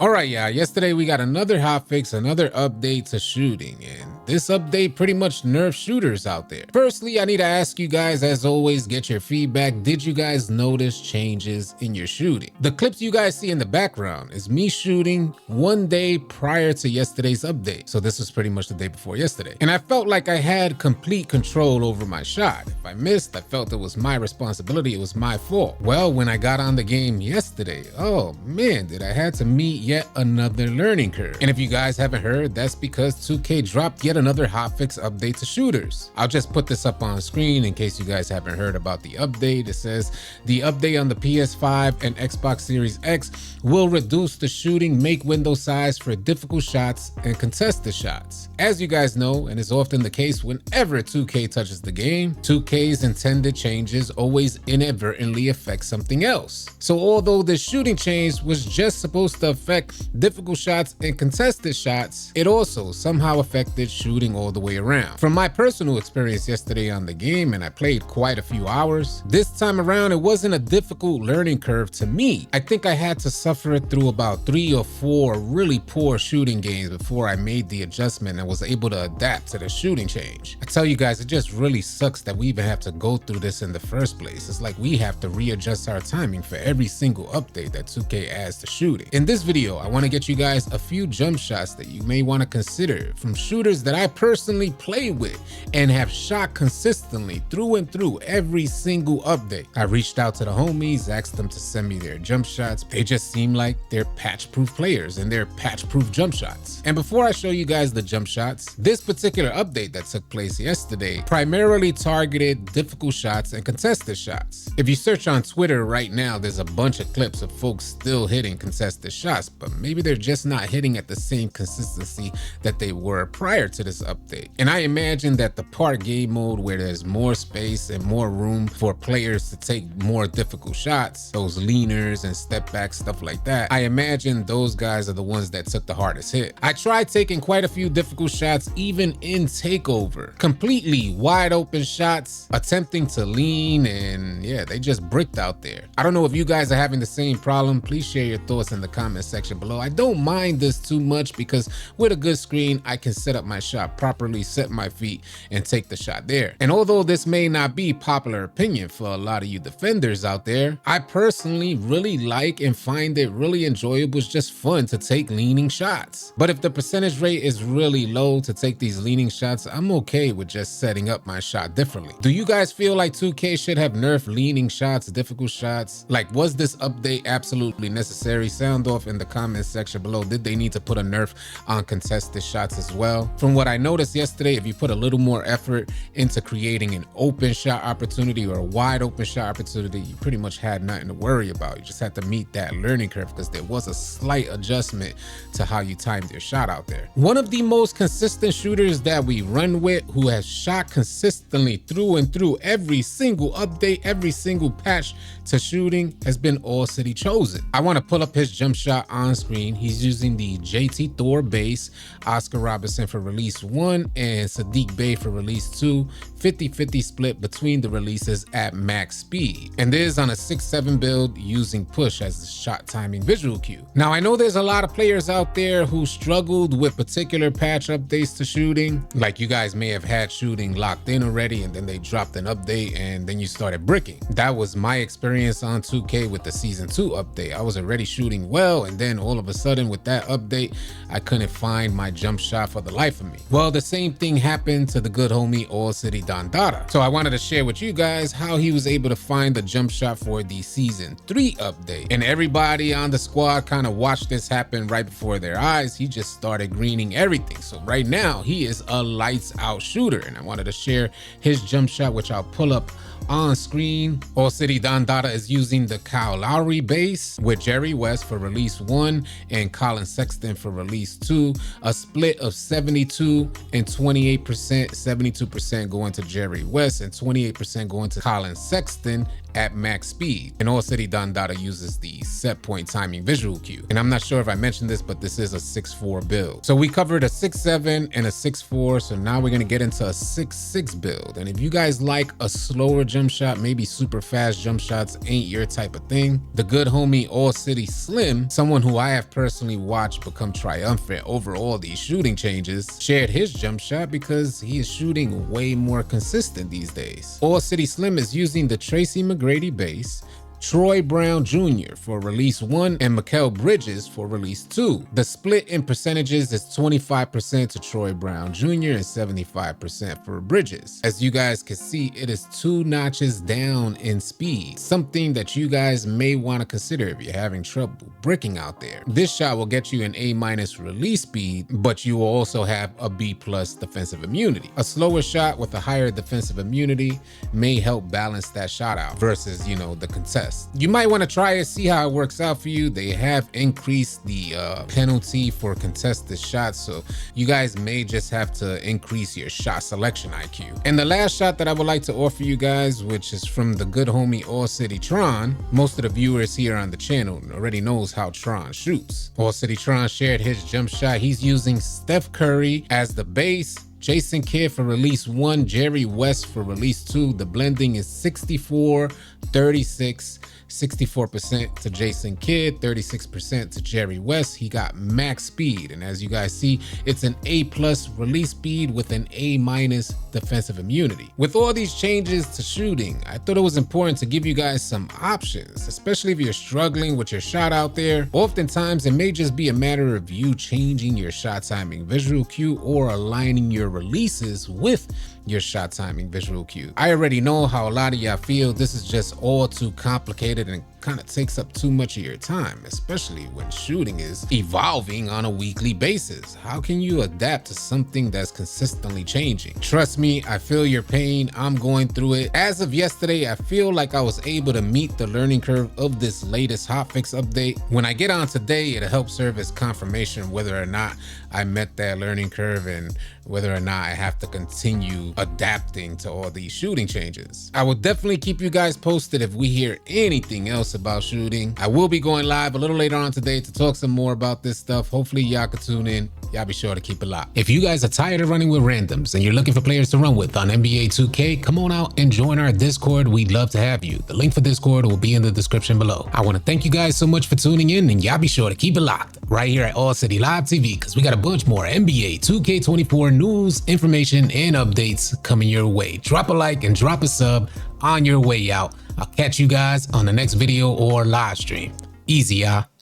All right, yeah, yesterday we got another hotfix, another update to shooting, and this update pretty much nerfed shooters out there. Firstly, I need to ask you guys, as always, get your feedback. Did you guys notice changes in your shooting? The clips you guys see in the background is me shooting one day prior to yesterday's update. So this was pretty much the day before yesterday. And I felt like I had complete control over my shot. If I missed, I felt it was my responsibility, it was my fault. Well, when I got on the game yesterday, oh man, did I had to meet yet another learning curve. And if you guys haven't heard, that's because 2K dropped yet another hotfix update to shooters. I'll just put this up on screen in case you guys haven't heard about the update. It says the update on the PS5 and Xbox Series X will reduce the shooting make window size for difficult shots and contested shots. As you guys know, and is often the case whenever 2K touches the game, 2K's intended changes always inadvertently affect something else. So although the shooting change was just supposed to affect difficult shots and contested shots, it also somehow affected shooting all the way around. From my personal experience yesterday on the game, and I played quite a few hours, this time around it wasn't a difficult learning curve to me. I think I had to suffer it through about 3 or 4 really poor shooting games before I made the adjustment and was able to adapt to the shooting change. I tell you guys, it just really sucks that we even have to go through this in the first place. It's like we have to readjust our timing for every single update that 2K adds to shooting. In this video, I want to get you guys a few jump shots that you may want to consider from shooters that I personally play with and have shot consistently through and through every single update. I reached out to the homies, asked them to send me their jump shots. They just seem like they're patch-proof players and they're patch-proof jump shots. And before I show you guys the jump shots, this particular update that took place yesterday primarily targeted difficult shots and contested shots. If you search on Twitter right now, there's a bunch of clips of folks still hitting contested shots, but maybe they're just not hitting at the same consistency that they were prior to this update. And I imagine that the part game mode where there's more space and more room for players to take more difficult shots, those leaners and step back stuff like that, I imagine those guys are the ones that took the hardest hit. I tried taking quite a few difficult shots even in Takeover, completely wide open shots, attempting to lean, and yeah, they just bricked out there. I don't know if you guys are having the same problem. Please share your thoughts in the comment section below. I don't mind this too much because with a good screen, I can set up my shot properly, set my feet, and take the shot there. And although this may not be popular opinion for a lot of you defenders out there, I personally really like and find it really enjoyable. It's just fun to take leaning shots. But if the percentage rate is really low to take these leaning shots, I'm okay with just setting up my shot differently. Do you guys feel like 2K should have nerfed leaning shots, difficult shots? Like, was this update absolutely necessary? Sound off in the comments section below. Did they need to put a nerf on contested shots as well? From what I noticed yesterday, if you put a little more effort into creating an open shot opportunity or a wide open shot opportunity, you pretty much had nothing to worry about. You just had to meet that learning curve because there was a slight adjustment to how you timed your shot out there. One of the most consistent shooters that we run with, who has shot consistently through and through every single update, every single patch to shooting, has been AllCity Chosen. I want to pull up his jump shot on screen. He's using the JT Thor base, Oscar Robertson for release 1 and Sadiq Bey for release 2, 50-50 split between the releases at max speed. And this is on a 6-7 build using push as the shot timing visual cue. Now I know there's a lot of players out there who struggled with particular patch updates to shooting. Like, you guys may have had shooting locked in already and then they dropped an update and then you started bricking. That was my experience on 2K with the season 2 update. I was already shooting well, and then all of a sudden with that update, I couldn't find my jump shot for the life of me. Well, the same thing happened to the good homie AllCity Dondada. So I wanted to share with you guys how he was able to find the jump shot for the season 3 update. And everybody on the squad kind of watched this happen right before their eyes. He just started greening everything. So right now he is a lights out shooter, and I wanted to share his jump shot, which I'll pull up on screen. City Dondada is using the Kyle Lowry base with Jerry West for release 1 and Colin Sexton for release 2, a split of 72 and 28%, 72% going to Jerry West and 28% going to Colin Sexton at max speed. And AllCity Dondada uses the set point timing visual cue. And I'm not sure if I mentioned this, but this is a 6-4 build. So we covered a 6-7 and a 6-4. So now we're gonna get into a 6-6 build. And if you guys like a slower jump shot, maybe super fast jump shots ain't your type of thing, the good homie AllCity Slim, someone who I have personally watched become triumphant over all these shooting changes, shared his jump shot because he is shooting way more consistent these days. AllCity Slim is using the Tracy McGrady base, Troy Brown Jr. for release 1 and Mikal Bridges for release 2. The split in percentages is 25% to Troy Brown Jr. and 75% for Bridges. As you guys can see, it is 2 notches down in speed, something that you guys may want to consider if you're having trouble bricking out there. This shot will get you an A- release speed, but you will also have a B+ defensive immunity. A slower shot with a higher defensive immunity may help balance that shot out versus, the contest. You might want to try it, see how it works out for you. They have increased the penalty for contested shots, so you guys may just have to increase your shot selection IQ. And the last shot that I would like to offer you guys, which is from the good homie AllCity Tron. Most of the viewers here on the channel already knows how Tron shoots. AllCity Tron shared his jump shot. He's using Steph Curry as the base, Jason Kidd for release 1, Jerry West for release 2. The blending is 64-36, 64% to Jason Kidd, 36% to Jerry West. He got max speed, and as you guys see, it's an A+ release speed with an A- defensive immunity. With all these changes to shooting, I thought it was important to give you guys some options, especially if you're struggling with your shot out there. Oftentimes, it may just be a matter of you changing your shot timing visual cue or aligning your releases with your shot timing visual cue. I already know how a lot of y'all feel this is just all too complicated and kind of takes up too much of your time, especially when shooting is evolving on a weekly basis. How can you adapt to something that's consistently changing? Trust me, I feel your pain. I'm going through it. As of yesterday, I feel like I was able to meet the learning curve of this latest hotfix update. When I get on today, it'll help serve as confirmation whether or not I met that learning curve and whether or not I have to continue adapting to all these shooting changes. I will definitely keep you guys posted if we hear anything else about shooting. I will be going live a little later on today to talk some more about this stuff. Hopefully y'all can tune in. Y'all be sure to keep it locked. If you guys are tired of running with randoms and you're looking for players to run with on NBA 2K, come on out and join our Discord. We'd love to have you. The link for Discord will be in the description below. I want to thank you guys so much for tuning in, and y'all be sure to keep it locked right here at AllCity Live TV, because we got a bunch more NBA 2K24 news, information, and updates coming your way. Drop a like and drop a sub on your way out. I'll catch you guys on the next video or live stream. Easy, y'all.